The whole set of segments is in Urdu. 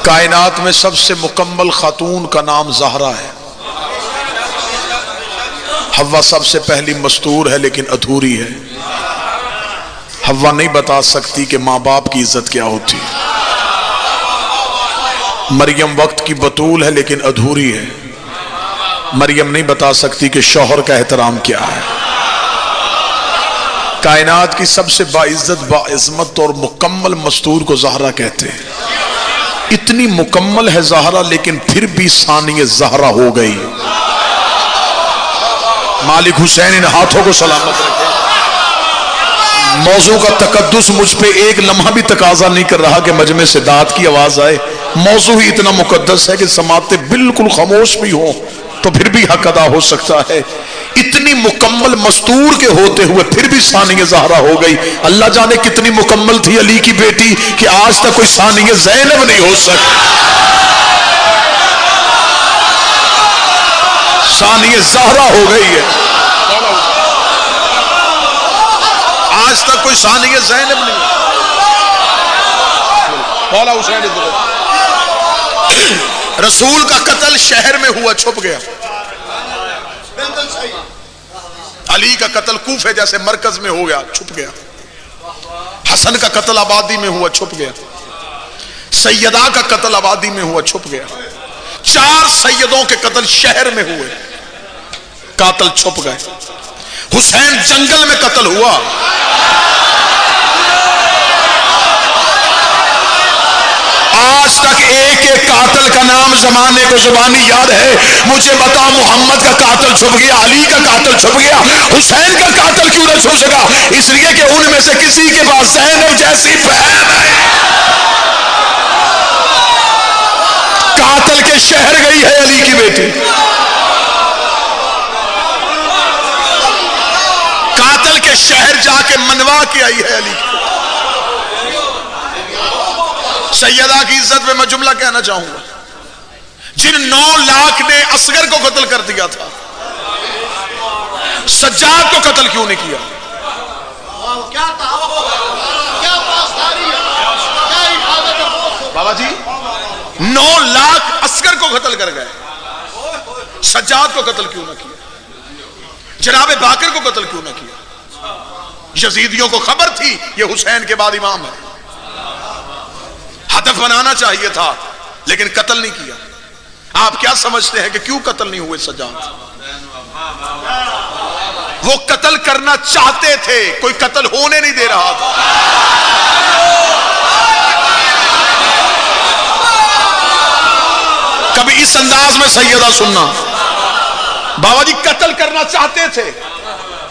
کائنات میں سب سے مکمل خاتون کا نام زہرا ہے. حوا سب سے پہلی مستور ہے لیکن ادھوری ہے. حوا نہیں بتا سکتی کہ ماں باپ کی عزت کیا ہوتی. مریم وقت کی بطول ہے لیکن ادھوری ہے. مریم نہیں بتا سکتی کہ شوہر کا احترام کیا ہے. کائنات کی سب سے باعزت باعظمت اور مکمل مستور کو زہرا کہتے ہیں. اتنی مکمل ہے زہرا لیکن پھر بھی ثانی زہرا ہو گئی. مالک حسین ان ہاتھوں کو سلامت رکھے. موضوع کا تقدس مجھ پہ ایک لمحہ بھی تقاضا نہیں کر رہا کہ مجمع سے داد کی آواز آئے. موضوع ہی اتنا مقدس ہے کہ سماعتیں بالکل خاموش بھی ہوں تو پھر بھی حق ادا ہو سکتا ہے. اتنی مکمل مستور کے ہوتے ہوئے پھر بھی ثانی زہرا ہو گئی. اللہ جانے کتنی مکمل تھی علی کی بیٹی کہ آج تک کوئی ثانی زینب نہیں ہو سکتی. ثانی زہرا ہو گئی ہے. آج تک کوئی ثانی زینب نہیں. مولا حسین رسول کا قتل شہر میں ہوا چھپ گیا. علی کا قتل کوفے جیسے مرکز میں ہو گیا چھپ گیا. حسن کا قتل آبادی میں ہوا چھپ گیا. سیدہ کا قتل آبادی میں ہوا چھپ گیا. 4 سیدوں کے قتل شہر میں ہوئے قاتل چھپ گئے. حسین جنگل میں قتل ہوا. آج تک ایک ایک قاتل کا نام زمانے کو زبانی یاد ہے. مجھے بتا محمد کا قاتل چھپ گیا, علی کا قاتل چھپ گیا, حسین کا قاتل کیوں نہ چھپ سکا؟ اس لیے کہ ان میں سے کسی کے پاس زینب جیسی بہن ہے. قاتل کے شہر گئی ہے علی کی بیٹی. قاتل کے شہر جا کے منوا کے آئی ہے علی کی. سیدہ کی عزت میں میں جملہ کہنا چاہوں گا. جن 9 لاکھ نے اصغر کو قتل کر دیا تھا, سجاد کو قتل کیوں نہیں کیا؟ بابا جی 9 لاکھ اصغر کو قتل کر گئے, سجاد کو قتل کیوں نہ کیا؟ جناب باقر کو قتل کیوں نہ کیا؟ یزیدیوں کو خبر تھی یہ حسین کے بعد امام ہے, ہدف بنانا چاہیے تھا لیکن قتل نہیں کیا. آپ کیا سمجھتے ہیں کہ کیوں قتل نہیں ہوئے سجاد؟ وہ قتل کرنا چاہتے تھے, کوئی قتل ہونے نہیں دے رہا تھا. کبھی اس انداز میں سیدہ سننا. بابا جی قتل کرنا چاہتے تھے,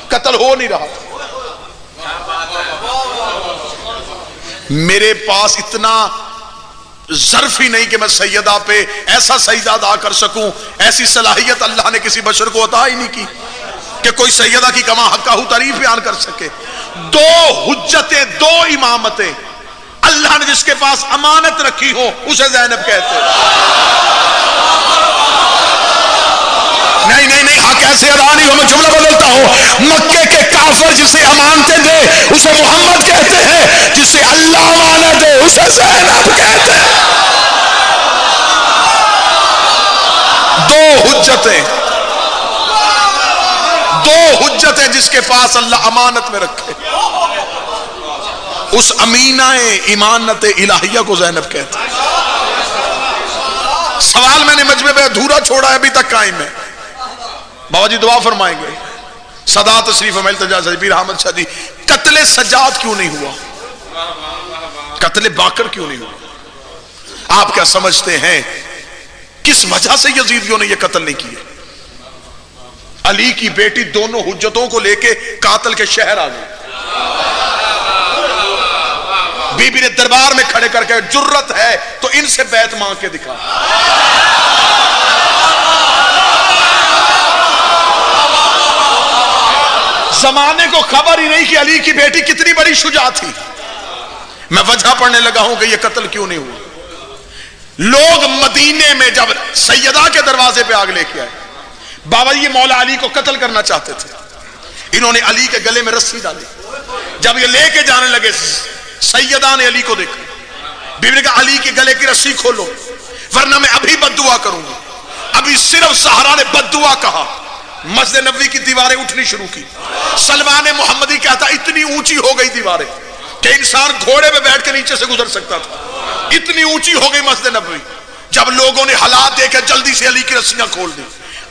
قتل ہو نہیں رہا تھا. میرے پاس اتنا ظرف ہی نہیں کہ میں سیدہ پہ ایسا سجدہ ادا کر سکوں. ایسی صلاحیت اللہ نے کسی بشر کو عطا ہی نہیں کی کہ کوئی سیدہ کی کما حقہ تعریف بیان کر سکے. 2 حجتیں, 2 امامتیں اللہ نے جس کے پاس امانت رکھی ہو اسے زینب کہتے ہیں. نہیں حق ایسے ادا نہیں ہو. میں جملہ بدلتا ہوں. مکے کے کافر جسے امانتیں دے اسے محمد کہتے ہیں, جسے اللہ امانت دے اسے زینب کہتے ہیں. 2 حجتیں جس کے پاس اللہ امانت میں رکھے, اس امینہ امانت الہیہ کو زینب کہتے ہیں. سوال میں نے مجمع پہ ادھورا چھوڑا ہے, ابھی تک قائم ہے. بابا جی دعا فرمائیں گے. صدا تشریف میں التجا سے پیر احمد شاہ جی, قتل سجاد کیوں نہیں ہوا؟ قتل باقر کیوں نہیں ہوا؟ آپ کیا سمجھتے ہیں کس وجہ سے یزیدیوں نے یہ قتل نہیں کیے؟ علی کی بیٹی دونوں حجتوں کو لے کے قاتل کے شہر آ گئی. بی بی نے دربار میں کھڑے کر کے جرت ہے تو ان سے بیعت مانگ کے دکھا. زمانے کو خبر ہی نہیں کہ علی کی بیٹی کتنی بڑی شجاع تھی. میں وجہ پڑھنے لگا ہوں کہ یہ قتل کیوں نہیں ہوا. لوگ مدینے میں جب سیدہ کے دروازے پہ آگ لے کے آئے, بابا یہ مولا علی کو قتل کرنا چاہتے تھے. انہوں نے علی کے گلے میں رسی ڈالی. جب یہ لے کے جانے لگے, سیدہ نے علی کو دیکھا, بیوی نے کہا علی کے گلے کی رسی کھولو ورنہ میں ابھی بد دعا کروں گی. ابھی صرف زہرا نے بد دعا کہا مسجد نبوی کی دیواریں اٹھنی شروع کی. سلمان محمدی کہتا اتنی اونچی ہو گئی دیواریں کہ انسان گھوڑے پہ بیٹھ کے نیچے سے گزر سکتا تھا, اتنی اونچی ہو گئی مسجد نبوی. جب لوگوں نے حالات دیکھے جلدی سے علی کی رسیاں کھول دی.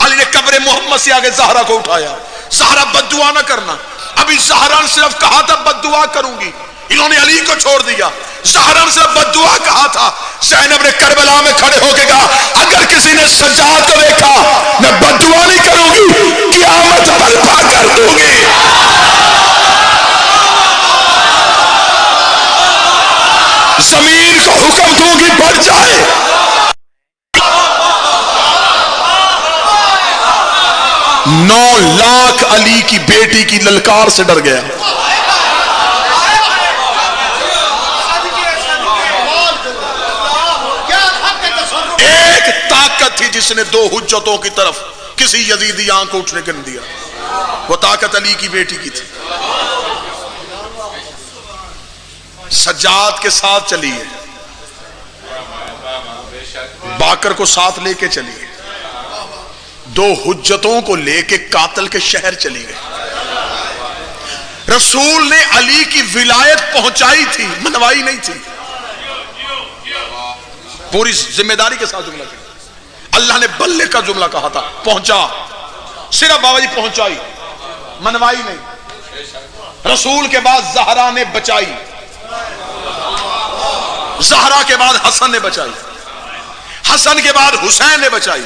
علی نے قبر محمد سے آگے زہرا کو اٹھایا. زہرا بد دعا نہ کرنا, ابھی زہرا نے صرف کہا تھا بد دعا کروں گی, انہوں نے علی کو چھوڑ دیا. زہرا نے صرف بد دعا کہا تھا. زینب نے کربلا میں کھڑے ہو کے کہا اگر کسی نے سجاد کو دیکھا میں بد دعا نہیں کروں گی, قیامت برپا کر دوں گی. زمین کو حکم دوں گی بڑھ جائے. 9 لاکھ علی کی بیٹی کی للکار سے ڈر گیا. ایک طاقت تھی جس نے 2 حجتوں کی طرف کسی یزیدی آنکھ کو اٹھنے کے نہیں دیا, وہ طاقت علی کی بیٹی کی تھی. سجاد کے ساتھ چلی ہے, باکر کو ساتھ لے کے چلی ہے, 2 حجتوں کو لے کے قاتل کے شہر چلی گئی. رسول نے علی کی ولایت پہنچائی تھی, منوائی نہیں تھی. پوری ذمہ داری کے ساتھ جملہ کیا. اللہ نے بلغ کا جملہ کہا تھا, پہنچا, صرف بابا جی پہنچائی, منوائی نہیں. رسول کے بعد زہرا نے بچائی, زہرا کے بعد حسن نے بچائی, حسن کے بعد حسین نے بچائی.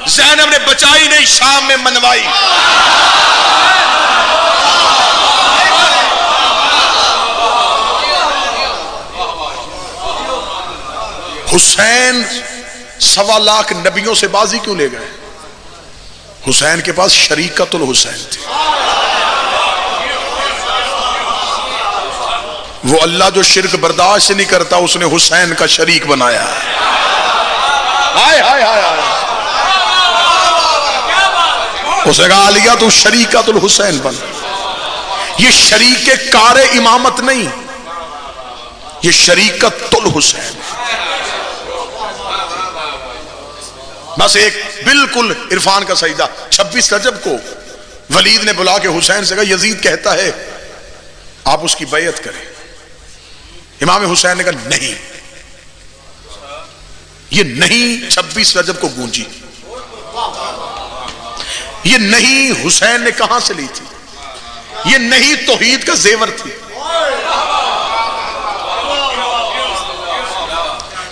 زینب نے بچائی نہیں, شام میں منوائی. حسین 1.25 لاکھ نبیوں سے بازی کیوں لے گئے؟ حسین کے پاس شریکت الحسین تھی. وہ اللہ جو شرک برداشت نہیں کرتا اس نے حسین کا شریک بنایا. ہائے ہائے ہائے ہائے. اس نے کہا علیہ تو شریکت الحسین بن. یہ شریک کار امامت نہیں, یہ شریکت الحسین. بس ایک بالکل عرفان کا سجدہ. 26 رجب کو ولید نے بلا کے حسین سے کہا یزید کہتا ہے آپ اس کی بیعت کریں. امام حسین نے کہا نہیں, یہ نہیں 26 رجب کو گونجی. یہ نہیں حسین نے کہاں سے لی تھی؟ یہ نہیں توحید کا زیور تھی.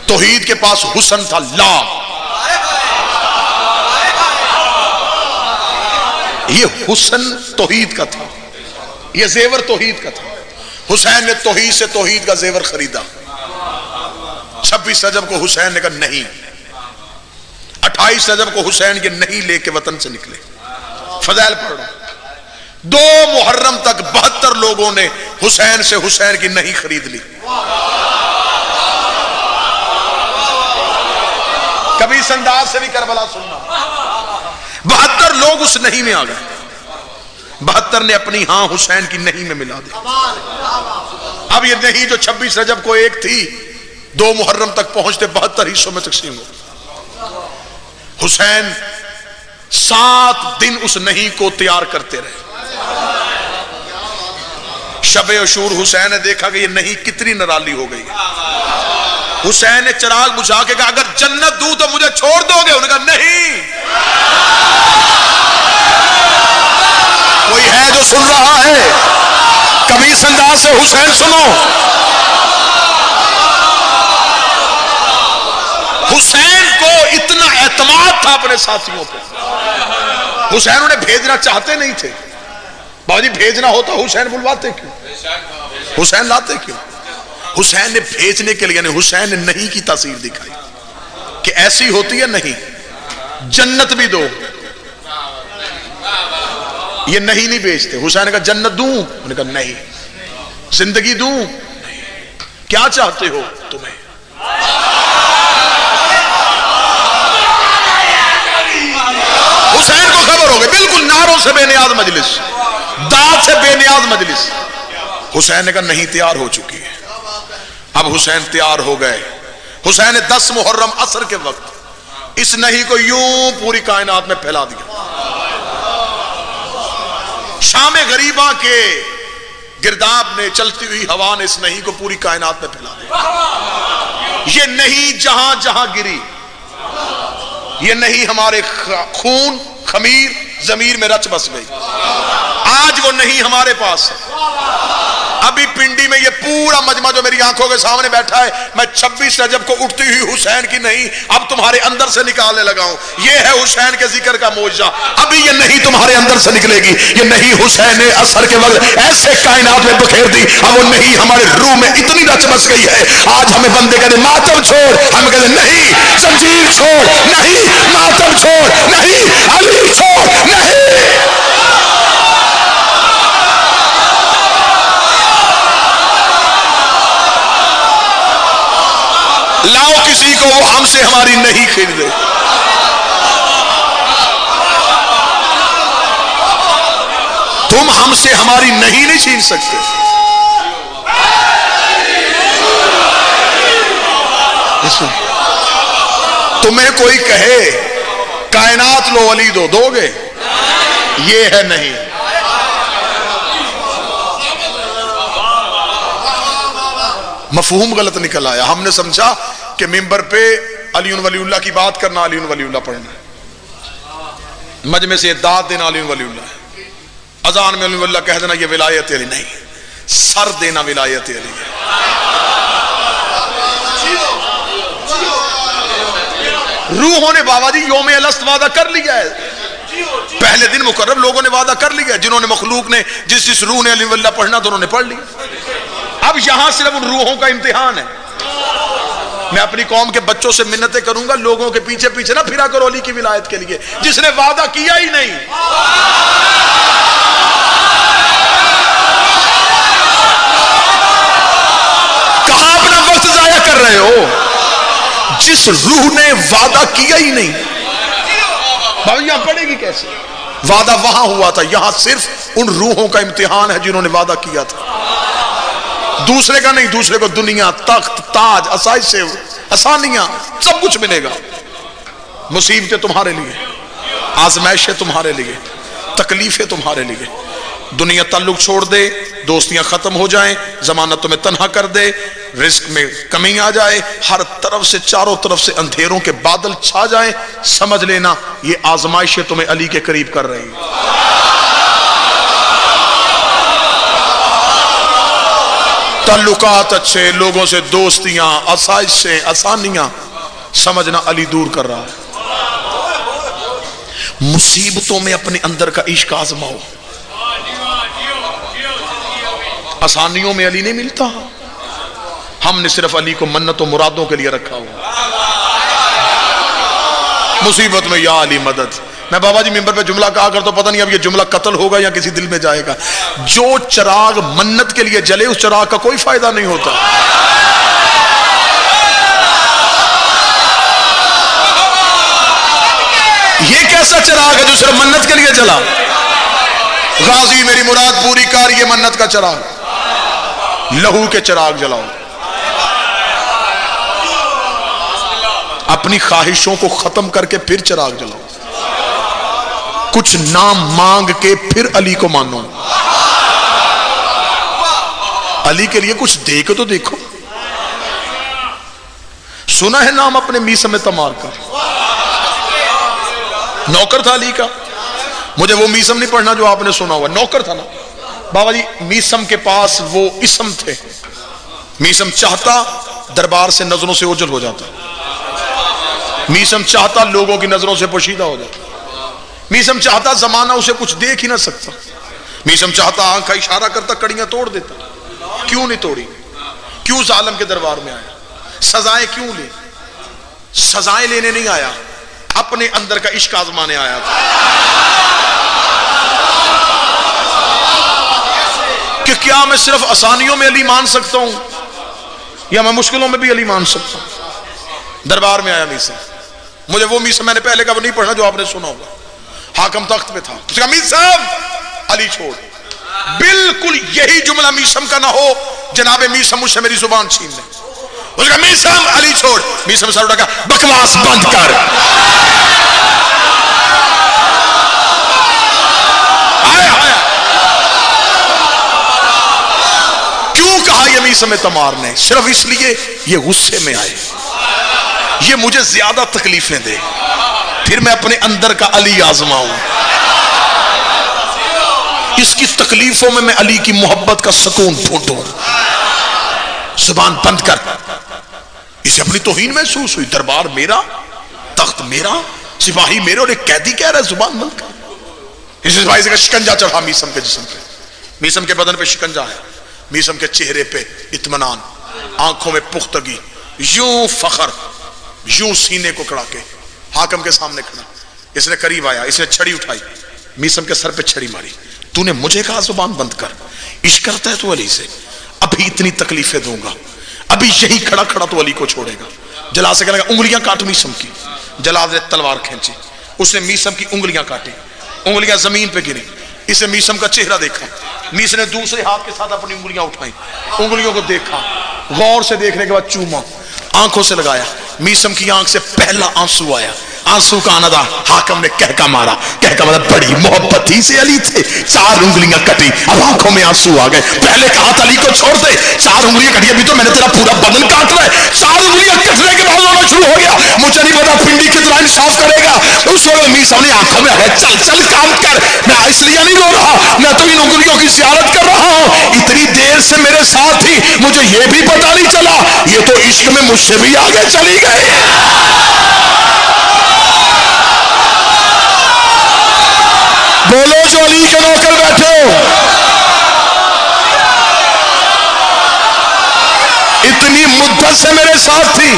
توحید کے پاس حسن تھا, لا. یہ حسن توحید کا تھا, یہ زیور توحید کا تھا. حسین نے توحید سے توحید کا زیور خریدا. 26 رجب کو حسین نے کہا نہیں. 28 رجب کو حسین یہ نہیں لے کے وطن سے نکلے. فضائل پڑھو. 2 محرم تک 72 لوگوں نے حسین سے حسین کی نہیں خرید لی. کبھی اس انداز سے بھی کربلا سننا. 72 لوگ اس نہیں میں آ گئے. 72 نے اپنی ہاں حسین کی نہیں میں ملا دی. اب یہ نہیں جو 26 رجب کو ایک تھی 2 محرم تک پہنچتے 72 حصوں میں تقسیم ہو. حسین 7 دن اس نہیں کو تیار کرتے رہے. شب عاشور حسین نے دیکھا کہ یہ نہیں کتنی نرالی ہو گئی. حسین نے چراغ بجھا کے کہا اگر جنت دوں تو مجھے چھوڑ دو گے؟ انہوں نے کہا نہیں. کوئی ہے جو سن رہا ہے؟ کبھی اس انداز سے حسین سنو. حسین کو اتنا اعتماد تھا اپنے ساتھیوں پہ. حسین انہیں بھیجنا چاہتے نہیں تھے. بابا جی بھیجنا ہوتا حسین بلواتے کیوں؟ حسین لاتے کیوں؟ حسین نے بھیجنے کے لیے حسین نے نہیں کی تاثیر دکھائی کہ ایسی ہوتی ہے نہیں. جنت بھی دو, یہ نہیں بیچتے. حسین نے کہا جنت دوں؟ انہوں نے کہا نہیں. زندگی دوں؟ کیا چاہتے ہو تمہیں؟ حسین کو خبر ہو گئی بالکل ناروں سے بے نیاز مجلس, داد سے بے نیاز مجلس. حسین نے کہا نہیں تیار ہو چکی ہے. اب حسین تیار ہو گئے. حسین نے 10 محرم عصر کے وقت اس نہیں کو یوں پوری کائنات میں پھیلا دیا. شام غریبہ کے گرداب نے، چلتی ہوئی ہوا نے اس نہیں کو پوری کائنات میں پھیلا دیا. یہ نہیں جہاں جہاں گری، یہ نہیں ہمارے خون خمیر ضمیر میں رچ بس گئی. آج وہ نہیں ہمارے پاس ہے. ابھی پنڈی میں یہ پورا مجمع جو میری آنکھوں کے سامنے بیٹھا ہے، میں 26 رجب کو اٹھتی ہوئی حسین کی نہیں اب تمہارے اندر سے نکالنے لگا ہوں. یہ ہے حسین کے ذکر کا معجزہ. ابھی یہ نہیں تمہارے اندر سے نکلے گی. یہ نہیں حسین نے عصر کے وقت ایسے کائنات میں بکھیر دی، اب وہ نہیں ہمارے روح میں اتنی رچ بس گئی ہے. آج ہمیں بندے کہتے ماتم چھوڑ، ہم کہتے نہیں زنجیر چھوڑ، نہیں ماتم چھوڑ، نہیں علی چھوڑ، نہیں. لاؤ کسی کو وہ ہم سے ہماری نہیں خرید دے. تم ہم سے ہماری نہیں چھین سکتے. تمہیں کوئی کہے کائنات لو علی دو، دو گے؟ یہ ہے نہیں. مفہوم غلط نکل آیا. ہم نے سمجھا کہ ممبر پہ علی ولی اللہ کی بات کرنا، علی ولی اللہ پڑھنا ہے، مجمع سے داد دینا علی ولی اللہ ہے، اذان میں علی ولی اللہ کہہ دینا یہ ولایت علی نہیں، سر دینا ولایت علی ہے. روحوں نے بابا جی یوم الست وعدہ کر لیا ہے. پہلے دن مقرب لوگوں نے وعدہ کر لیا. جنہوں نے مخلوق نے جس روح نے علی ولی اللہ پڑھنا تو انہوں نے پڑھ لیا. اب یہاں صرف ان روحوں کا امتحان ہے. میں اپنی قوم کے بچوں سے منتیں کروں گا، لوگوں کے پیچھے پیچھے نہ پھرا کرو علی کی ولایت کے لیے جس نے وعدہ کیا ہی نہیں. کہاں اپنا وقت ضائع کر رہے ہو؟ جس روح نے وعدہ کیا ہی نہیں. بھائی یہاں پڑے گی کیسے؟ وعدہ وہاں ہوا تھا، یہاں صرف ان روحوں کا امتحان ہے جنہوں نے وعدہ کیا تھا. دوسرے کا نہیں. دوسرے کو دنیا، تخت، تاج، آسائشیں، آسانیاں سب کچھ ملے گا. مصیبتیں تمہارے لیے، آزمائشیں تمہارے لیے، تکلیفیں تمہارے لیے. دنیا تعلق چھوڑ دے، دوستیاں ختم ہو جائیں، زمانہ تمہیں تنہا کر دے، رزق میں کمی آ جائے، ہر طرف سے چاروں طرف سے اندھیروں کے بادل چھا جائیں، سمجھ لینا یہ آزمائشیں تمہیں علی کے قریب کر رہی ہیں. تعلقات اچھے، لوگوں سے دوستیاں، آسائشیں، آسانیاں، سمجھنا علی دور کر رہا ہے. مصیبتوں میں اپنے اندر کا عشق آزماؤ. آسانیوں میں علی نہیں ملتا. ہم نے صرف علی کو منت و مرادوں کے لیے رکھا ہوا. مصیبت میں یا علی مدد. میں بابا جی ممبر پہ جملہ کہا کرتا پتہ نہیں اب یہ جملہ قتل ہوگا یا کسی دل میں جائے گا. جو چراغ منت کے لیے جلے اس چراغ کا کوئی فائدہ نہیں ہوتا. یہ کیسا چراغ ہے جو صرف منت کے لیے جلا؟ غازی میری مراد پوری کر، یہ منت کا چراغ. لہو کے چراغ جلاؤ. اپنی خواہشوں کو ختم کر کے پھر چراغ جلاؤ. کچھ نام مانگ کے پھر علی کو مانو. علی کے لیے کچھ دے کے تو دیکھو. سنا ہے نام اپنے میسم تمار کا، نوکر تھا علی کا. مجھے وہ میسم نہیں پڑھنا جو آپ نے سنا ہوا، نوکر تھا نا بابا جی. میسم کے پاس وہ اسم تھے. میسم چاہتا دربار سے نظروں سے اوجھل ہو جاتا. میسم چاہتا لوگوں کی نظروں سے پوشیدہ ہو جاتا. میسم چاہتا زمانہ اسے کچھ دیکھ ہی نہ سکتا. میسم چاہتا آنکھ کا اشارہ کرتا کڑیاں توڑ دیتا. کیوں نہیں توڑی؟ کیوں ظالم کے دربار میں آیا؟ سزائیں کیوں لے؟ سزائیں لینے نہیں آیا، اپنے اندر کا عشق آزمانے آیا تھا. کہ کیا میں صرف آسانیوں میں علی مان سکتا ہوں یا میں مشکلوں میں بھی علی مان سکتا ہوں؟ دربار میں آیا میسم. مجھے وہ میسم میں نے پہلے کا وہ نہیں پڑھنا جو آپ نے سنا ہوگا. حاکم تخت پہ تھا. اس کا میسم علی چھوڑ. بالکل یہی جملہ میسم کا نہ ہو جناب میسم مجھ سے میری زبان چھین لے. اس نے کہا میثم علی چھوڑ. میثم سر اٹھا کہا بکواس بند کر. کیوں کہا یہ میثم تمار نے؟ صرف اس لیے یہ غصے میں آئے، یہ مجھے زیادہ تکلیفیں دے، پھر میں اپنے اندر کا علی آزماؤں، اس کی تکلیفوں میں علی کی محبت کا سکون ڈھونڈوں. زبان بند کر. اسے اپنی توہین محسوس ہوئی. دربار میرا، تخت میرا، سپاہی میرے، اور ایک قیدی کہہ رہا ہے زبان بند کر. اس سپاہی سے شکنجا چڑھا میثم کے جسم پہ، میثم کے بدن پہ شکنجا ہے. میثم کے چہرے پہ اطمینان، آنکھوں میں پختگی، یوں فخر، یوں سینے کو کڑا کے حاکم کے سامنے کھڑا. اس نے قریب آیا، اس نے چھڑی اٹھائی، میثم کے سر پہ چھڑی ماری. تو نے مجھے کہا زبان بند کر، عشق کرتا ہے تو علی سے، ابھی اتنی تکلیفیں دوں گا، ابھی یہی کھڑا کھڑا تو علی کو چھوڑے گا. جلاد سے کہنے لگا انگلیاں کاٹ میثم کی. جلاد نے تلوار کھینچی، اس نے میثم کی انگلیاں کاٹی، انگلیاں زمین پہ گری. اسے میثم کا چہرہ دیکھا. میثم نے دوسرے ہاتھ کے ساتھ اپنی انگلیاں اٹھائیں، انگلیوں کو دیکھا، غور سے دیکھنے کے بعد چوما، آنکھوں سے لگایا. میثم کی آنکھ سے پہلا آنسو آیا. آنسو کا آنا تھا. حاکم نے کہہ کا مارا، کہہ کا مارا. بڑی محبت ہی سے علی تھے. 4 انگلیاں کٹی، اب آنکھوں میں آنسو آ گئے. پہلے کہا تھا علی کو چھوڑ دے، 4 انگلیاں کٹی، ابھی تو میں نے تیرا پورا بدن کاٹ رہا ہے. 4 انگلیاں کٹنے کے بعد رونا شروع ہو گیا. مجھے نہیں پتا پنڈی کتنا انصاف کرے گا. اس وقت میثم نے آنکھوں میں آ گیا، چل چل کام کر، میں اس لیے نہیں رو رہا، میں تو ان انگلیوں کی زیارت کر رہا ہوں. اتنی دیر سے میرے ساتھ تھی، مجھے یہ بھی پتا نہیں چلا، یہ تو عشق میں مجھ سے بھی آگے چلی گئی. بولو جو علی کے نوکر بیٹھے ہو، اتنی مدت سے میرے ساتھ تھی.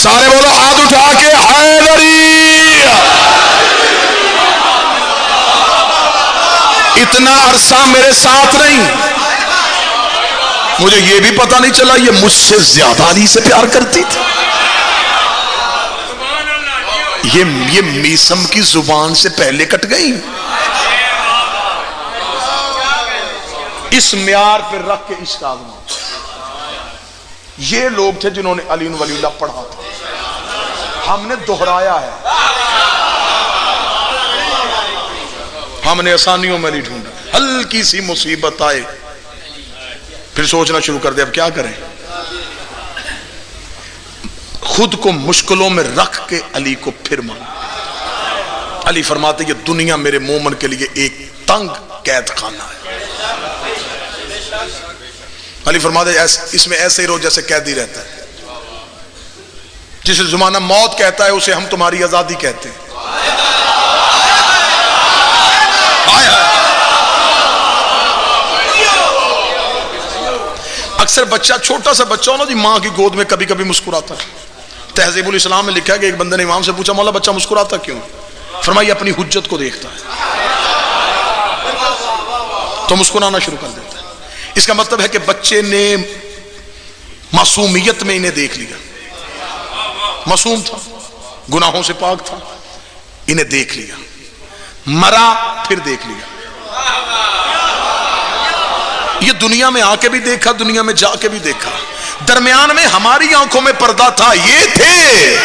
سارے بولو ہاتھ اٹھا کے حیدری. اتنا عرصہ میرے ساتھ نہیں، مجھے یہ بھی پتا نہیں چلا یہ مجھ سے زیادہ علی سے پیار کرتی تھی. یہ میثم کی زبان سے پہلے کٹ گئی. اس معیار پہ رکھ کے عشق آزما. یہ لوگ تھے جنہوں نے علی ولی اللہ پڑھا تھا. ہم نے دہرایا ہے، ہم نے آسانیوں میں نہیں ڈھونڈا. ہلکی سی مصیبت آئے پھر سوچنا شروع کر دے اب کیا کریں. خود کو مشکلوں میں رکھ کے علی کو پھر مانگ. علی فرماتے یہ دنیا میرے مومن کے لیے ایک تنگ قید خانہ ہے. علی فرماتے اس میں ایسے ہی رہو جیسے قیدی رہتا ہے. جسے زمانہ موت کہتا ہے اسے ہم تمہاری آزادی کہتے ہیں. اکثر بچہ، چھوٹا سا بچہ ہو نا جی، ماں کی گود میں کبھی کبھی مسکراتا ہے. تہذیب الاسلام میں لکھا ہے کہ ایک بندے نے امام سے پوچھا مولا بچہ مسکراتا کیوں؟ فرمایا اپنی حجت کو دیکھتا ہے تو مسکرانا شروع کر دیتا ہے. اس کا مطلب ہے کہ بچے نے معصومیت میں انہیں دیکھ لیا، معصوم تھا، گناہوں سے پاک تھا، انہیں دیکھ لیا، مرا پھر دیکھ لیا. یہ دنیا میں آ کے بھی دیکھا، دنیا میں جا کے بھی دیکھا. درمیان میں ہماری آنکھوں میں پردہ تھا، یہ تھے.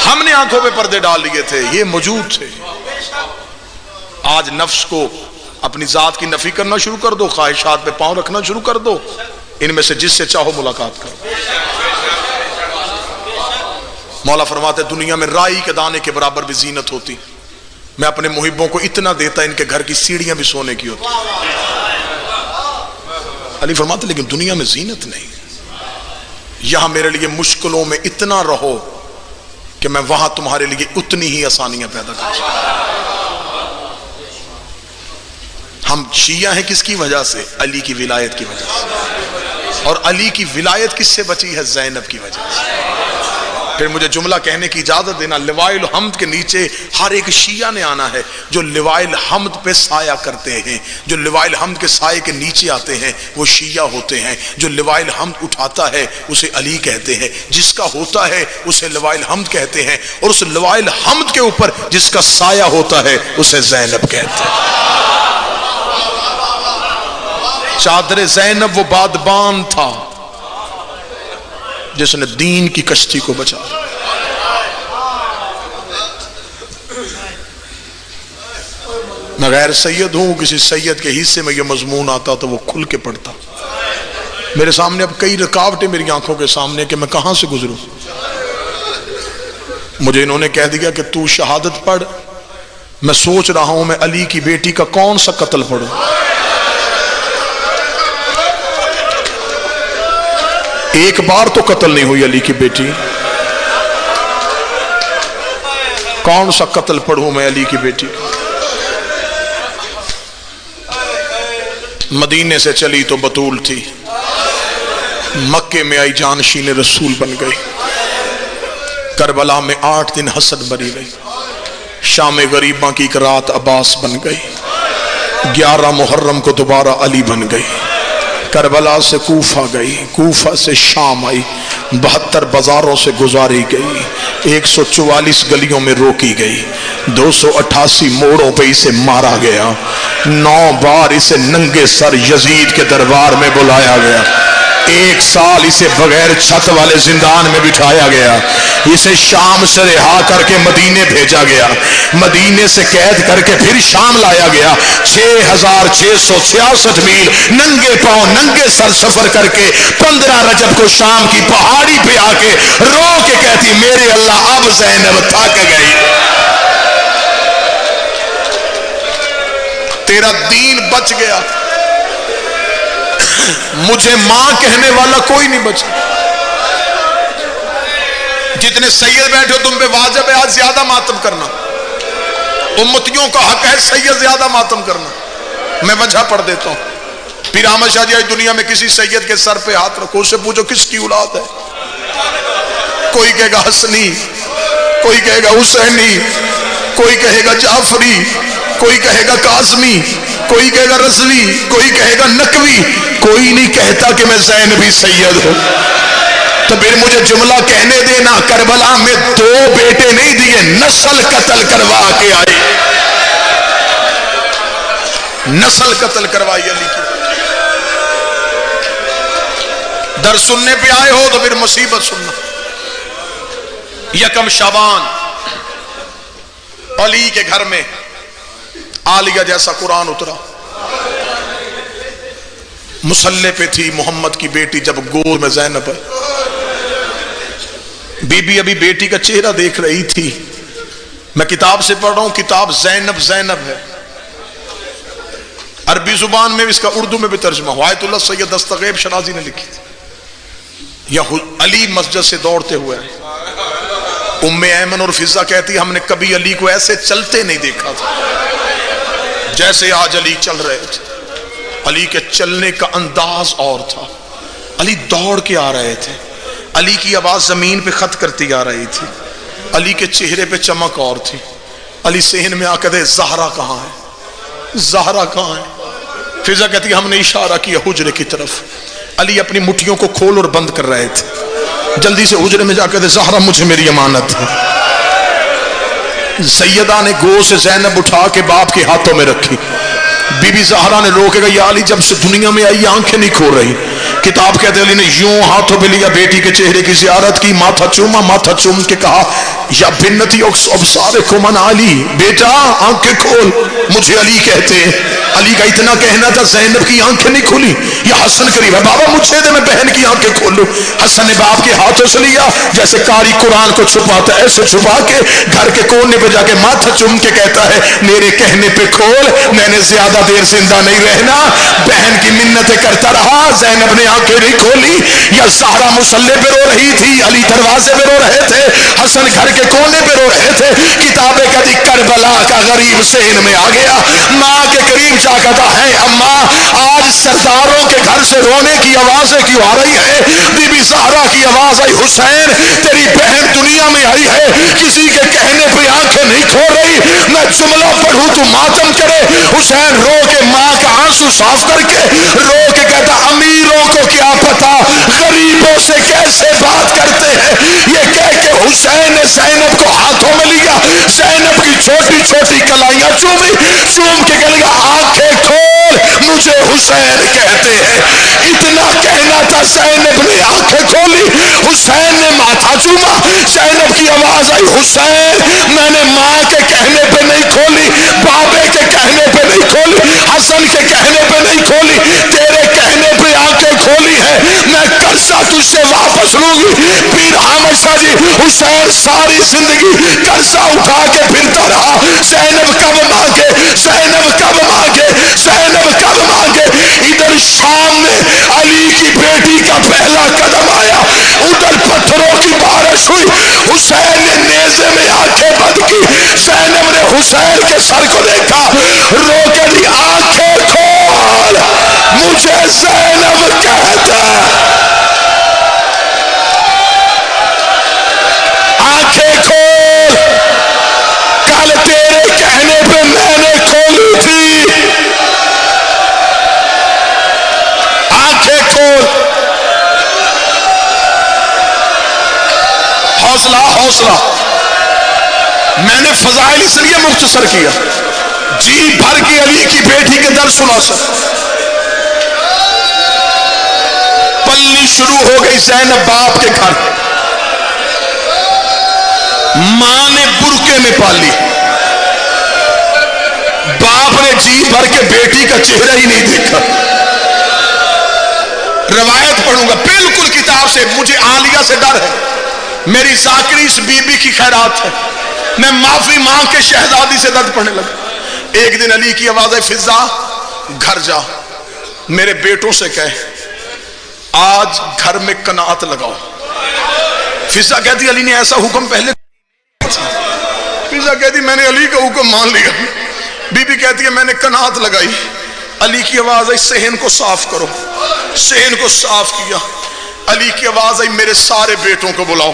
ہم نے آنکھوں پہ پردے ڈال لیے تھے، یہ موجود تھے. آج نفس کو اپنی ذات کی نفی کرنا شروع کر دو، خواہشات پہ پاؤں رکھنا شروع کر دو، ان میں سے جس سے چاہو ملاقات کرو. مولا فرماتے دنیا میں رائی کے دانے کے برابر بھی زینت ہوتی، میں اپنے محبوں کو اتنا دیتا ان کے گھر کی سیڑھیاں بھی سونے کی ہوتی. علی فرماتے لیکن دنیا میں زینت نہیں، یہاں میرے لیے مشکلوں میں اتنا رہو کہ میں وہاں تمہارے لیے اتنی ہی آسانیاں پیدا کر سکوں. ہم شیعہ ہیں کس کی وجہ سے؟ علی کی ولایت کی وجہ سے. اور علی کی ولایت کس سے بچی ہے؟ زینب کی وجہ سے. پھر مجھے جملہ کہنے کی اجازت دینا. لواء الحمد کے نیچے ہر ایک شیعہ نے آنا ہے جو لواء الحمد پہ سایہ کرتے ہیں. جو لواء الحمد کے سائے کے نیچے آتے ہیں وہ شیعہ ہوتے ہیں. جو لواء الحمد اٹھاتا ہے اسے علی کہتے ہیں, جس کا ہوتا ہے اسے لواء الحمد کہتے ہیں, اور اس لواء الحمد کے اوپر جس کا سایہ ہوتا ہے اسے زینب کہتے ہیں. چادر زینب وہ بادبان تھا جس نے دین کی کشتی کو بچا. میں غیر سید ہوں, کسی سید کے حصے میں یہ مضمون آتا تو وہ کھل کے پڑھتا. میرے سامنے اب کئی رکاوٹیں میری آنکھوں کے سامنے کہ میں کہاں سے گزروں. مجھے انہوں نے کہہ دیا کہ تو شہادت پڑھ. میں سوچ رہا ہوں میں علی کی بیٹی کا کون سا قتل پڑھوں. ایک بار تو قتل نہیں ہوئی علی کی بیٹی, کون سا قتل پڑھوں میں علی کی بیٹی. مدینے سے چلی تو بطول تھی, مکے میں آئی جانشین رسول بن گئی, کربلا میں 8 دن حسن بری رہی, شام غریباں کی ایک رات عباس بن گئی, 11 محرم کو دوبارہ علی بن گئی, کربلا سے کوفہ گئی, کوفہ سے شام آئی, 72 بازاروں سے گزاری گئی, 144 گلیوں میں روکی گئی, 288 موڑوں پہ اسے مارا گیا, 9 بار اسے ننگے سر یزید کے دربار میں بلایا گیا, 1 سال اسے بغیر چھت والے زندان میں بٹھایا گیا, اسے شام سے رہا کر کے مدینے بھیجا گیا, مدینے سے قید کر کے پھر شام لایا گیا, 6666 میل ننگے پاؤں ننگے سر سفر کر کے 15 رجب کو شام کی پہاڑی پہ آ کے رو کے کہتی میرے اللہ اب زینب تھک گئی. تیرا دین بچ گیا, مجھے ماں کہنے والا کوئی نہیں بچا. جتنے سید بیٹھے ہو تم پہ واجب ہے آج زیادہ ماتم کرنا, امتیوں کا حق ہے سید زیادہ ماتم کرنا. میں وجہ پڑھ دیتا ہوں. پیر احمد شاہ جی آج دنیا میں کسی سید کے سر پہ ہاتھ رکھو, اس سے پوچھو کس کی اولاد ہے. کوئی کہے گا حسنی, کوئی کہے گا حسینی, کوئی کہے گا جعفری, کوئی کہے گا قاسمی, کوئی کہے گا رضوی, کوئی کہے گا نقوی, کوئی نہیں کہتا کہ میں زینبی سید ہوں. تو پھر مجھے جملہ کہنے دینا, کربلا میں 2 بیٹے نہیں دیے, نسل قتل کروا کے آئی, نسل قتل کروائی علی کی. در سننے پہ آئے ہو تو پھر مصیبت سننا. 1 شعبان علی کے گھر میں عالیہ جیسا قرآن اترا, مسلح پہ تھی محمد کی بیٹی, جب گود میں زینب ہے, بی بی ابھی بیٹی کا چہرہ دیکھ رہی تھی. میں کتاب سے پڑھ رہا ہوں, کتاب زینب زینب ہے, عربی زبان میں اس کا اردو میں بھی ترجمہ ہوا, آیت اللہ سید دستغیب شرازی نے لکھی تھی. علی مسجد سے دوڑتے ہوئے, ام ایمن اور فضہ کہتی ہم نے کبھی علی کو ایسے چلتے نہیں دیکھا تھا جیسے آج علی چل رہے تھے. علی کے چلنے کا انداز اور تھا, علی دوڑ کے آ رہے تھے, علی کی آواز زمین پہ خط کرتی آ رہی تھی, علی کے چہرے پہ چمک اور تھی. علی صحن میں آ کر دے زہرا کہاں ہے, زہرا کہاں ہے. فضہ کہتی ہم نے اشارہ کیا حجرے کی طرف. علی اپنی مٹھیوں کو کھول اور بند کر رہے تھے, جلدی سے حجرے میں جا کر دے زہرا مجھے میری امانت ہے. سیدہ نے گو سے زینب اٹھا کے باپ کے ہاتھوں میں رکھی. بی بی زہرا نے روکے گا یا علی جب سے دنیا میں آئی آنکھیں نہیں کھول رہی. کتاب کہتے علی نے یوں ہاتھوں پہ لیا, بیٹی کے چہرے کی زیارت کی, ماتھا چوما, ماتھا چوم کے کہا یا بنتی ابصارکم عن علی, بیٹا آنکھیں کھول مجھے علی کہتے ہیں. علی کا اتنا کہنا تھا, زینب کی آنکھیں نہیں کھلی. یا حسن قریب ہے, بابا مجھے دے میں بہن کی آنکھیں کھول لوں. حسن نے باپ کے ہاتھوں سے لیا جیسے قاری قرآن کو چھپاتا ہے, ایسے چھپا کے گھر کے کونے پہ جا کے ماتھا چوم کے کہتا ہے میرے کہنے پہ کھول, میں نے زیادہ دیر زندہ نہیں رہنا. بہن کی منتیں کرتا رہا, زینب نے آنکھیں نہیں کھولی. یا زہرا مصلی پہ رو رہی تھی, علی دروازے پہ رو رہے تھے, حسن گھر کے کونے پہ رو رہے تھے. کتابیں کہتی کربلا کا غریب صحن میں آ گیا, ماں کے قریب جا کہتا ہے اما آج سرداروں کے گھر سے رونے کی آوازیں کیوں آ رہی ہے؟ بی بی زہرا کی آواز آئی حسین تیری بہن دنیا میں آئی ہے، کسی کے کہنے پہ آنکھیں نہیں کھول رہی، میں جملہ پڑھوں تو ماتم کرے۔ حسین رو کے ماں کا آنسو صاف کر کے رو کے کہتا امیروں کو کیا پتا غریبوں سے کیسے بات کرتے ہیں، یہ کہہ کے حسین نے زینب کو ہاتھوں میں لیا، زینب کی چھوٹی چھوٹی کلائیاں چومی، چوم کے کہہ لیا آنکھیں کھول مجھے حسین کہتے ہیں۔ اتنا کہنا تھا، زینب نے آنکھیں کھولی، حسین نے ماتھا چوما، زینب کی آواز آئی حسین میں نے ماں کے کہنے پہ نہیں کھولی، بابے کے کہنے پہ نہیں کھولی، حسن کے کہنے پہ نہیں کھولی، تیرے کہنے پہ آنکھیں کھولی ہے، میں قرضہ تجھ سے واپس لوں گی۔ پیر حامد شاہ جی حسین ساری زندگی قرضہ اٹھا کے پھرتا رہا، زینب کب مانگے، زینب کب مانگے، زینب کب مانگے۔ ادھر شام میں علی کی بیٹی کا پہلا قدم آیا، ادھر پتھروں کی بارش ہوئی، حسین نے نیزے میں آنکھیں بند کی، زینب نے حسین کے سر کو دیکھا، رو کے دی آنکھیں کھول مجھے زینب کہتا ہے، آنکھیں کھول کل تیرے کہنے پہ میں نے کھولی تھی، آنکھیں کھول۔ حوصلہ حوصلہ، میں نے فضائل اس لیے مختصر کیا جی بھر کے علی کی بیٹی کے در سنا سکتا۔ پلنی شروع ہو گئی زینب باپ کے گھر، ماں نے برقعے میں پالی، باپ نے جی بھر کے بیٹی کا چہرہ ہی نہیں دیکھا۔ روایت پڑھوں گا بالکل کتاب سے، مجھے عالیہ سے ڈر ہے، میری ذاکری اس بی بی کی خیرات ہے، میں معافی مانگ کے شہزادی سے درد پڑھنے لگا۔ ایک دن علی کی آواز ہے فضا گھر جا، میرے بیٹوں سے کہے آج گھر میں قناعت لگاؤ۔ فضا کہتی علی نے ایسا حکم پہلے، فضا کہتی میں نے علی کا حکم مان لیا، بی بی کہتی ہے میں نے قناعت لگائی۔ علی کی آواز آئی صحن کو صاف کرو، صحن کو صاف کیا۔ علی کی آواز آئی میرے سارے بیٹوں کو بلاؤ،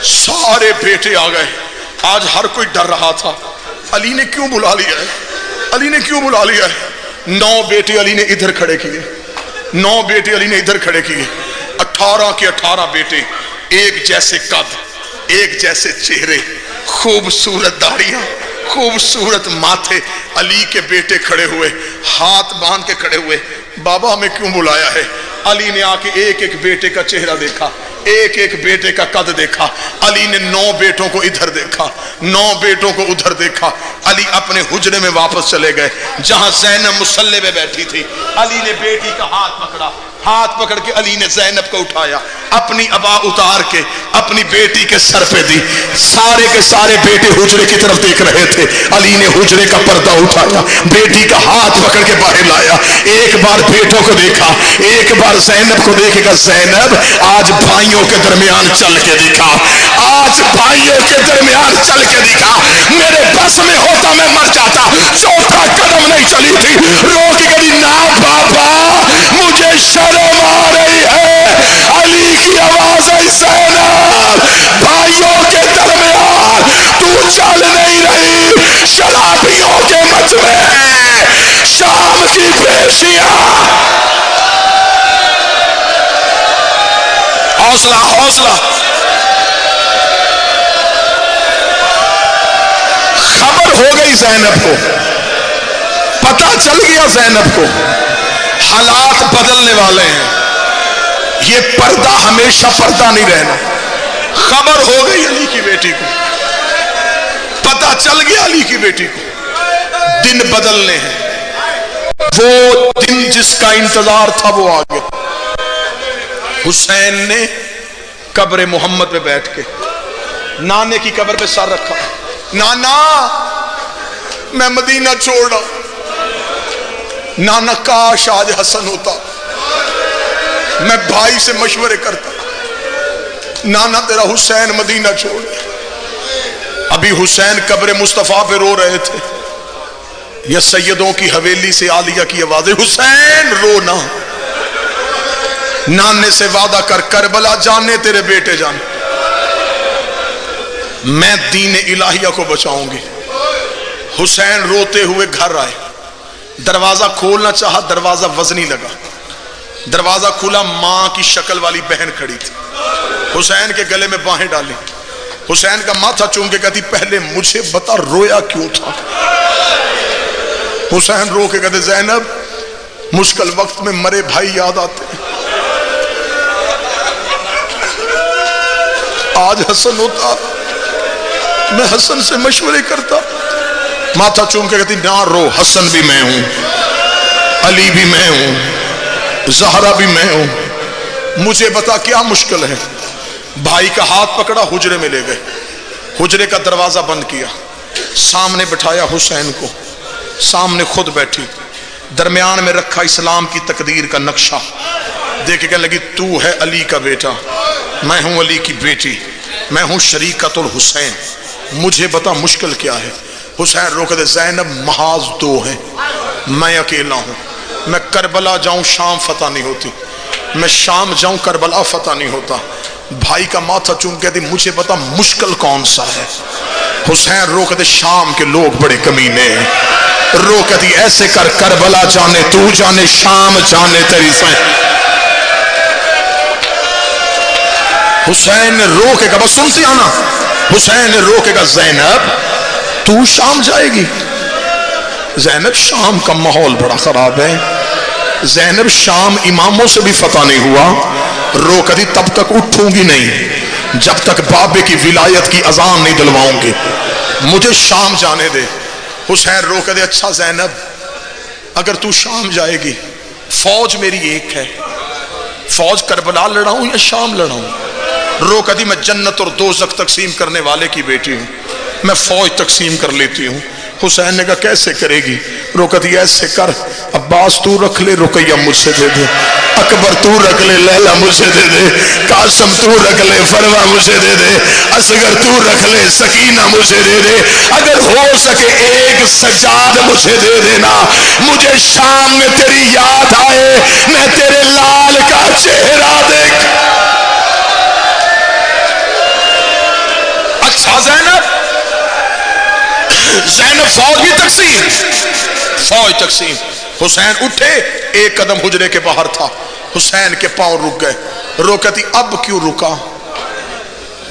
سارے بیٹے آ گئے۔ آج ہر کوئی ڈر رہا تھا علی نے کیوں بلا لیا ہے، علی نے کیوں بلا لیا ہے۔ 9 بیٹے علی نے ادھر کھڑے کیے، 9 بیٹے علی نے ادھر کھڑے کیے، 18 کے 18 بیٹے، ایک جیسے قد، ایک جیسے چہرے، خوبصورت داڑیاں، خوبصورت ماتھے، علی کے بیٹے کھڑے ہوئے، ہاتھ باندھ کے کھڑے ہوئے، بابا ہمیں کیوں بلایا ہے؟ علی نے آ کے ایک ایک بیٹے کا چہرہ دیکھا، ایک ایک بیٹے کا قد دیکھا، علی نے 9 بیٹوں کو ادھر دیکھا، 9 بیٹوں کو ادھر دیکھا۔ علی اپنے حجرے میں واپس چلے گئے جہاں زینب مصلی پہ بیٹھی تھی، علی نے بیٹی کا ہاتھ پکڑا، ہاتھ پکڑ کے علی نے زینب کو اٹھایا، اپنی ابا اتار کے اپنی بیٹی کے سر پہ دی، سارے کے سارے بیٹے حجرے کی طرف دیکھ رہے تھے، علی نے حجرے کا پردہ اٹھایا، بیٹی کا ہاتھ پکڑ کے باہر لایا، ایک بار بیٹوں کو دیکھا، ایک بار زینب کو دیکھے گا، زینب آج بھائیوں کے درمیان چل کے دکھا، آج بھائیوں کے درمیان چل کے دکھا، میرے بس میں ہوتا میں مر جاتا، چوتھا قدم نہیں چلی تھی، رو کے کہی نا بابا مجھے شرم آ رہی ہے۔ علی کی آواز ہے زینب بھائیوں کے درمیان تو چل نہیں رہی، شرابیوں کے مجمع شام کی پیشیاں۔ حوصلہ حوصلہ، خبر ہو گئی زینب کو، پتہ چل گیا زینب کو حالات بدلنے والے ہیں، یہ پردہ ہمیشہ پردہ نہیں رہنا۔ خبر ہو گئی علی کی بیٹی کو، پتہ چل گیا علی کی بیٹی کو، دن بدلنے ہیں، وہ دن جس کا انتظار تھا وہ آ گیا۔ حسین نے قبر محمد پہ بیٹھ کے نانے کی قبر پہ سر رکھا، نانا میں مدینہ چھوڑ رہا، نانا کاش آج حسن ہوتا، میں بھائی سے مشورے کرتا، نانا تیرا حسین مدینہ چھوڑ۔ ابھی حسین قبر مصطفیٰ پہ رو رہے تھے، یا سیدوں کی حویلی سے عالیہ کی آوازیں، حسین رونا، نانے سے وعدہ کر کربلا جانے تیرے بیٹے جانے، میں دین الہیہ کو بچاؤں گی۔ حسین روتے ہوئے گھر آئے، دروازہ کھولنا چاہا، دروازہ وزنی لگا، دروازہ کھولا، ماں کی شکل والی بہن کھڑی تھی، حسین کے گلے میں باہیں ڈالی، حسین کا ماتھا چوم کے کہتی پہلے مجھے بتا رویا کیوں تھا؟ حسین رو کے کہتے زینب مشکل وقت میں مرے بھائی یاد آتے ہیں، آج حسن ہوتا میں حسن سے مشورے کرتا۔ ماتھا چوم کے کہتی نہ رو، حسن بھی میں ہوں، علی بھی میں ہوں، زہرا بھی میں ہوں، مجھے بتا کیا مشکل ہے؟ بھائی کا ہاتھ پکڑا، حجرے میں لے گئے، حجرے کا دروازہ بند کیا، سامنے بٹھایا حسین کو، سامنے خود بیٹھی، درمیان میں رکھا اسلام کی تقدیر کا نقشہ، دیکھ کے کہنے لگی تو ہے علی کا بیٹا، میں ہوں علی کی بیٹی، میں ہوں شریکت الحسین، مجھے بتا مشکل کیا ہے؟ حسین رو کہتے زینب محاذ دو ہیں، میں اکیلا ہوں، میں کربلا جاؤں شام فتح نہیں ہوتی، میں شام جاؤں کربلا فتح نہیں ہوتا۔ بھائی کا ماتھا چوم کہتی مجھے بتا مشکل کون سا ہے؟ حسین رو کہتے شام کے لوگ بڑے کمینے ہیں، رو کہتی ایسے کر کربلا جانے تو جانے، شام جانے تیری سائیں۔ حسین نے رو کے کہا، بس سنتی آنا، حسین نے رو کے کہا زینب تو شام جائے گی؟ زینب شام کا ماحول بڑا خراب ہے، زینب شام اماموں سے بھی فتح نہیں ہوا، رو کہتی تب تک اٹھوں گی نہیں جب تک بابے کی ولایت کی اذان نہیں دلواؤں گی، مجھے شام جانے دے۔ حسین رو کہتے اچھا زینب اگر تو شام جائے گی، فوج میری ایک ہے، فوج کربلا لڑاؤں یا شام لڑاؤں؟ رو کہتی میں جنت اور دوزخ تقسیم کرنے والے کی بیٹی ہوں، میں فوج تقسیم کر لیتی ہوں۔ حسین نے کہا کیسے کرے گی؟ رو کہتی ایسے کر، عباس تو رکھ لے، رقیہ مجھ سے دے دے، اکبر تو رکھ لے، لیلا مجھ سے دے دے، قاسم تو رکھ لے، فروا مجھے دے دے، اصغر تو رکھ لے، سکینہ مجھے دے دے، اگر ہو سکے ایک سجاد مجھے دے دینا، مجھے شام میں تیری یاد آئے، میں تیرے لال کا چہرہ دیکھ۔ اچھا زینب فوج بھی تقسیم، فوج تقسیم۔ حسین اٹھے، ایک قدم حجرے کے باہر تھا، حسین کے پاؤں رک گئے، رو کہتی اب کیوں رکا؟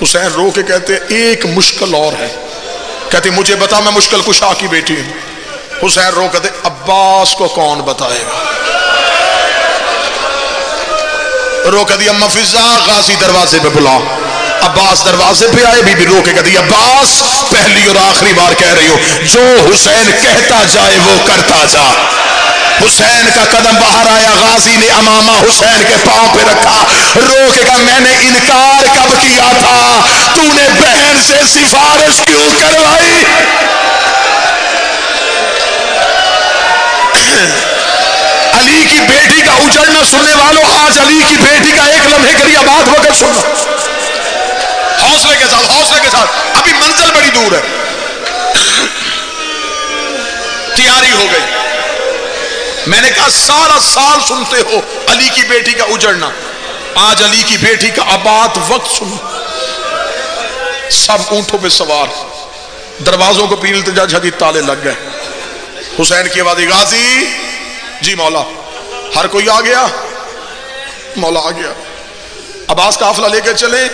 حسین رو کے کہتے ایک مشکل اور ہے، کہتی مجھے بتا میں مشکل کشا کی بیٹی ہوں۔ حسین رو کہتے عباس کو کون بتائے گا؟ رو کہتی اما فضا غازی دروازے پہ بلا، عباس دروازے پہ آئے، بی بی رو کے کہتی عباس پہلی اور آخری بار کہہ رہی ہو جو حسین کہتا جائے وہ کرتا جا۔ حسین کا قدم باہر آیا، غازی نے امامہ حسین کے پاؤں پہ رکھا، رو کے کہا میں نے انکار کب کیا تھا، تو نے بہن سے سفارش کیوں کروائی؟ علی کی بیٹی کا اجڑنا سننے والوں، آج علی کی بیٹی کا ایک لمحے کے لیے بات وقت سننا، حوصلے کے ساتھ، حوصلے کے ساتھ، ابھی منزل بڑی دور ہے۔ تیاری ہو گئی، میں نے کہا سارا سال سنتے ہو علی کی بیٹی کا اجڑنا، آج علی کی بیٹی کا آباد وقت سنو۔ سب اونٹوں پہ سوار، دروازوں کو پیر التجا جھگی تالے لگ گئے۔ حسین کی آواز غازی جی مولا، ہر کوئی آ گیا؟ مولا آ گیا۔ عباس کا قافلہ لے کے چلے،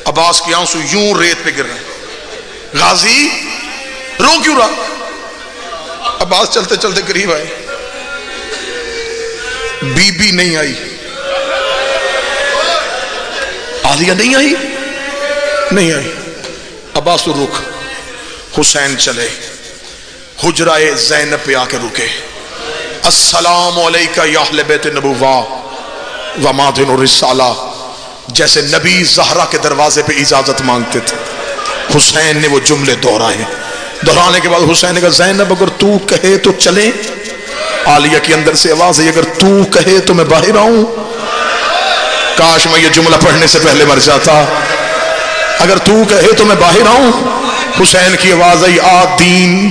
عباس کی آنسو یوں ریت پہ گر رہے، غازی رو کیوں رہا؟ عباس چلتے چلتے قریب آئے، بی بی نہیں آئی، عالیہ نہیں آئی، نہیں آئی۔ عباس تو رک، حسین چلے، حجرہ زینب پہ آ کے رکے، السلام علیکہ یا اہل بیت نبوہ و مادن الرسالہ، جیسے نبی زہرا کے دروازے پہ اجازت مانگتے تھے۔ حسین نے وہ جملے دہرائے، دہرانے کے بعد حسین نے کہا زینب اگر تو کہے تو چلیں؟ عالیہ کی اندر سے آواز ہے اگر تو کہے تو میں باہر آؤں؟ کاش میں یہ جملہ پڑھنے سے پہلے مر جاتا، اگر تو کہے تو میں باہر آؤں۔ حسین کی آواز آئی آ دین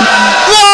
وہ